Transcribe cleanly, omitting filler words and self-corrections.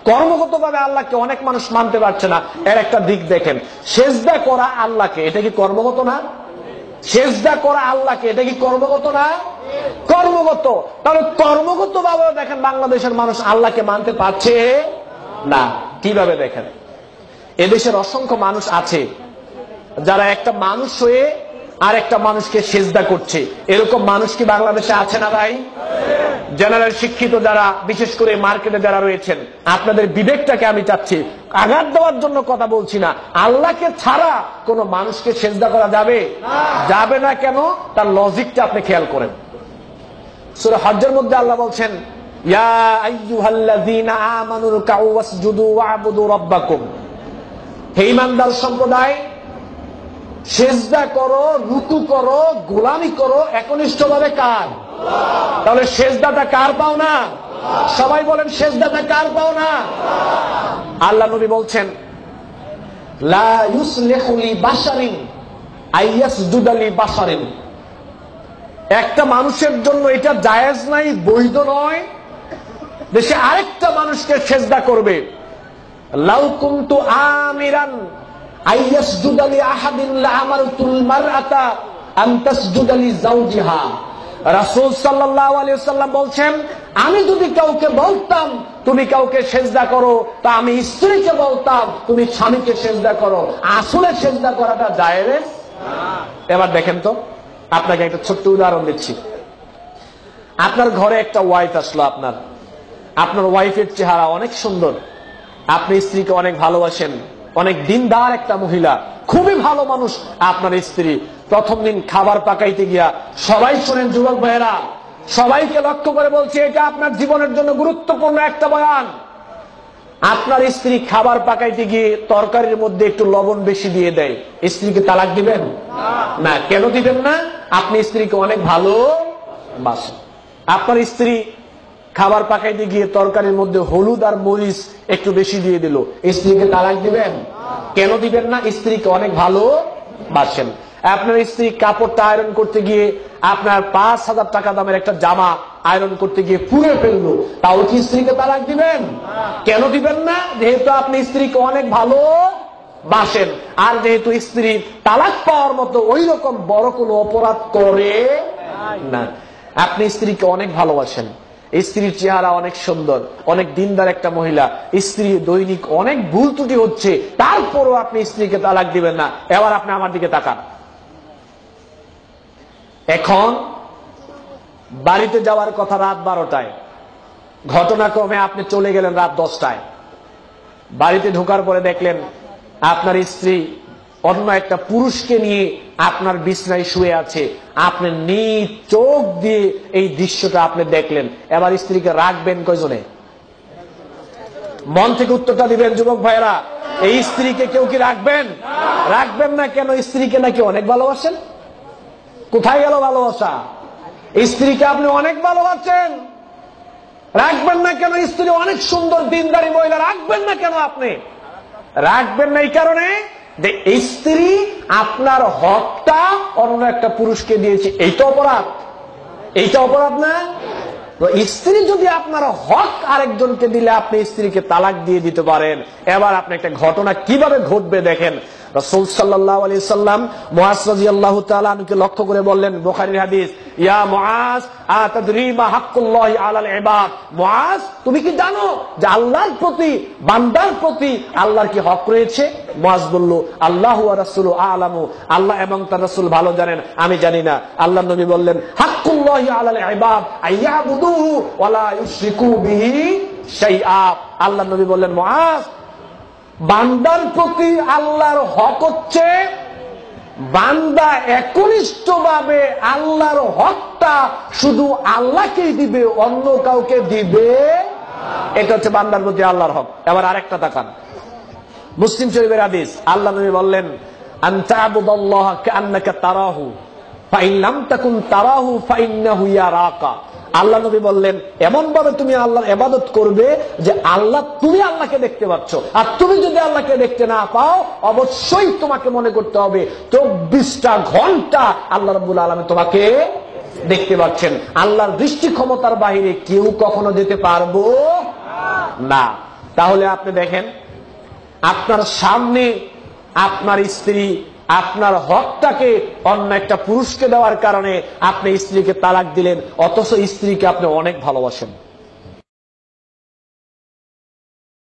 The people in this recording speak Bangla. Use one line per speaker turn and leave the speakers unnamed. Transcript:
কর্মগতভাবে আল্লাহকে অনেক মানুষ মানতে পারছে না। এর একটা দিক দেখেন, সেজদা করা আল্লাহকে, এটা কি কর্মগত না? সেজদা করা আল্লাহকে, এটা কি কর্মগত না? কর্মগত। তাহলে কর্মগত ভাবে দেখেন বাংলাদেশের মানুষ আল্লাহকে মানতে পারছে না। কিভাবে দেখেন, এদেশের অসংখ্য মানুষ আছে যারা একটা মানুষ হয়ে আর একটা মানুষকে সেজদা করছে। এরকম মানুষ কি বাংলাদেশে আছে না ভাই? জেনারেল শিক্ষিত যারা, বিশেষ করে মার্কেটে যারা রয়েছেন, আপনাদের বিবেকটাকে আমি চাচ্ছি, আঘাত দেওয়ার জন্য কথা বলছি না, আল্লাহকে ছাড়া কোন মানুষকে সেজদা করা যাবে? যাবে না। কেন? তার লজিকটা আপনি খেয়াল করেন। সূরা হজ্জের মধ্যে আল্লাহ বলছেন, ইয়া আইয়ুহাল্লাযীনা আমানু রুকউ ওয়াসজুদু ওয়া'বুদু রাব্বাকুম। হে ঈমানদার সম্প্রদায়, সেজদা করো, রুকু করো, গোলামি করো একনিষ্ঠভাবে কার? তাহলে সেজদাটা কার পাও না? সবাই বলেন, সেজদাটা কার পাও না? আল্লাহ নবী বলছেন, লা ইউসলিহু লি বাশারিন আইয়াসজুদা লি বাশারিন। একটা মানুষের জন্য এটা জায়েজ নাই, বৈধ নয় যে সে আরেকটা মানুষকে সেজদা করবে। লাউ কুনতু আমিরান আইয়াসজুদা লি আহাদিন লাআমারতুল মারআতা আন তাসজুদা লি যাওজিহা। রাসূল সাল্লাল্লাহু আলাইহি ওয়াসাল্লাম বলছেন, আমি যদি কাউকে বলতাম তুমি কাউকে সেজদা করো, তা আমি স্ত্রীকে বলতাম তুমি স্বামীকে সেজদা করো। আসলে সেজদা করাটা জায়েজ না। এবার দেখেন তো, আপনাকে একটা ছোট্ট উদাহরণ দিচ্ছি। আপনার ঘরে একটা ওয়াইফ আসলো, আপনার ওয়াইফের চেহারা অনেক সুন্দর, আপনি স্ত্রীকে অনেক ভালোবাসেন, অনেক দিনদার একটা মহিলা, খুবই ভালো মানুষ আপনার স্ত্রী। প্রথম দিন খাবার পাকাইতে গিয়া, সবাই শোনেন যুবক ভাইয়েরা, সবাইকে লক্ষ্য করে বলছে, এটা আপনার জীবনের জন্য গুরুত্বপূর্ণ একটা বয়ান। আপনার স্ত্রী খাবার পাকাইতে গিয়ে তরকারির মধ্যে একটু লবণ বেশি দিয়ে দেয়, স্ত্রীকে তালাক দিবেন না? কেন দিবেন না? আপনি স্ত্রীকে অনেক ভালোবাসেন। আপনার স্ত্রী খাবার পাকাইতে গিয়ে তরকারির মধ্যে হলুদ আর মরিচ একটু বেশি দিয়ে দিল, স্ত্রীকে তালাক দিবেন? কেন দিবেন না? স্ত্রীকে অনেক ভালোবাসেন। আপনার স্ত্রী কাপড়টা আয়রন করতে গিয়ে আপনার 5,000 টাকা দামের একটা জামা আয়রন করতে গিয়ে পুড়ে ফেললো, তাও কি স্ত্রীকে তালাক দিবেন? কেন দিবেন না? যেহেতু আপনি স্ত্রীকে অনেক ভালোবাসেন, আর যেহেতু স্ত্রী তালাক পাওয়ার মতো ওই রকম বড় কোনো অপরাধ করে না। আপনি স্ত্রীকে অনেক ভালোবাসেন, স্ত্রীর চেহারা অনেক সুন্দর, অনেক দিনদার একটা মহিলা, স্ত্রী দৈনিক অনেক ভুল ত্রুটি হচ্ছে, তারপরও আপনি স্ত্রীকে তালাক দিবেন না। এবার আপনি আমার দিকে তাকান। এখন বাড়িতে যাওয়ার কথা রাত 12টায়, ঘটনাক্রমে আপনি চলে গেলেন রাত 10টায়। বাড়িতে ঢোকার পরে দেখলেন আপনার স্ত্রী অন্য একটা পুরুষকে নিয়ে আপনার বিছনায় শুয়ে আছে। আপনি নিজ চোখ দিয়ে এই দৃশ্যটা আপনি দেখলেন। এবার স্ত্রীকে রাখবেন কয়জনে? মন থেকে উত্তরটা দিবেন যুবক ভাইরা। এই স্ত্রীকে কেউ কি রাখবেন? রাখবেন না। কেন? স্ত্রীকে নাকি অনেক ভালোবাসেন। কোথায় গেল ভালোবাসা? স্ত্রীকে আপনি অনেক ভালোবাসেন, রাখবেন না কেন? স্ত্রী অনেক সুন্দর দিনদারি মহিলা, রাখবেন না কেন? আপনি রাখবেন না এই কারণে যে স্ত্রী আপনার হকটা অন্য একটা পুরুষকে দিয়েছে। এইটা অপরাধ? এইটা অপরাধ না? স্ত্রী যদি আপনার হক আরেকজনকে দিলে আপনি স্ত্রীকে তালাক দিয়ে দিতে পারেন। এবার আপনি একটা ঘটনা কিভাবে ঘটবে দেখেন। রাসূল সাল্লাল্লাহু আলাইহি সাল্লাম মুআজ রাদিয়াল্লাহু তাআলা আনহুকে লক্ষ্য করে বললেন, বুখারীর হাদিস, ইয়া মুআজ আতাদরি মা হাক্কুল্লাহি আলাল ইবাদ। মুআজ, তুমি কি জানো যে আল্লাহর প্রতি, বান্দার প্রতি আল্লাহর কি হক রয়েছে? মুআজ বলল, আল্লাহু ওয়া রাসূলু আ'লামু, আল্লাহ এবং তার রাসূল ভালো জানেন, আমি জানি না। আল্লাহর নবী বললেন, হাক্কুল্লাহি আলাল ইবাদ আইয়াবুদুহু ওয়া লা ইউশরিকু বিহি শাইআ। আল্লাহর নবী বললেন, মুআজ, বান্দার প্রতি আল্লাহর হক হচ্ছে বান্দা একনিষ্ঠভাবে আল্লাহর হকটা শুধু আল্লাহকেই দিবে, অন্য কাউকে দিবে। এটা হচ্ছে বান্দার প্রতি আল্লাহর হক। এবার আরেকটা তাকান, মুসলিম শরীফের হাদিস। আল্লাহ নবী বললেন, আনতা আবুদাল্লাহ কাআন্নাকা তারাহু ফাইন লাম তাকুন তারাহু ফাইন্নাহু ইয়ারাকা। আল্লাহ নবী বললেন, এমন ভাবে তুমি আল্লাহর ইবাদত করবে যে তুমি আল্লাহকে দেখতে পাচ্ছ। আর তুমি যদি আল্লাহকে দেখতে না পাও, অবশ্যই তোমাকে মনে করতে হবে 24টা ঘন্টা আল্লাহ রাব্বুল আলামিন তোমাকে দেখতে পাচ্ছেন। আল্লাহর দৃষ্টি ক্ষমতার বাইরে কেউ কখনো যেতে পারবো না। তাহলে আপনি দেখেন, আপনার সামনে আপনার স্ত্রী আপনার হকটাকে অন্য একটা পুরুষকে দেওয়ার কারণে আপনি স্ত্রীকে তালাক দিলেন, অথচ স্ত্রীকে আপনি অনেক ভালোবাসেন।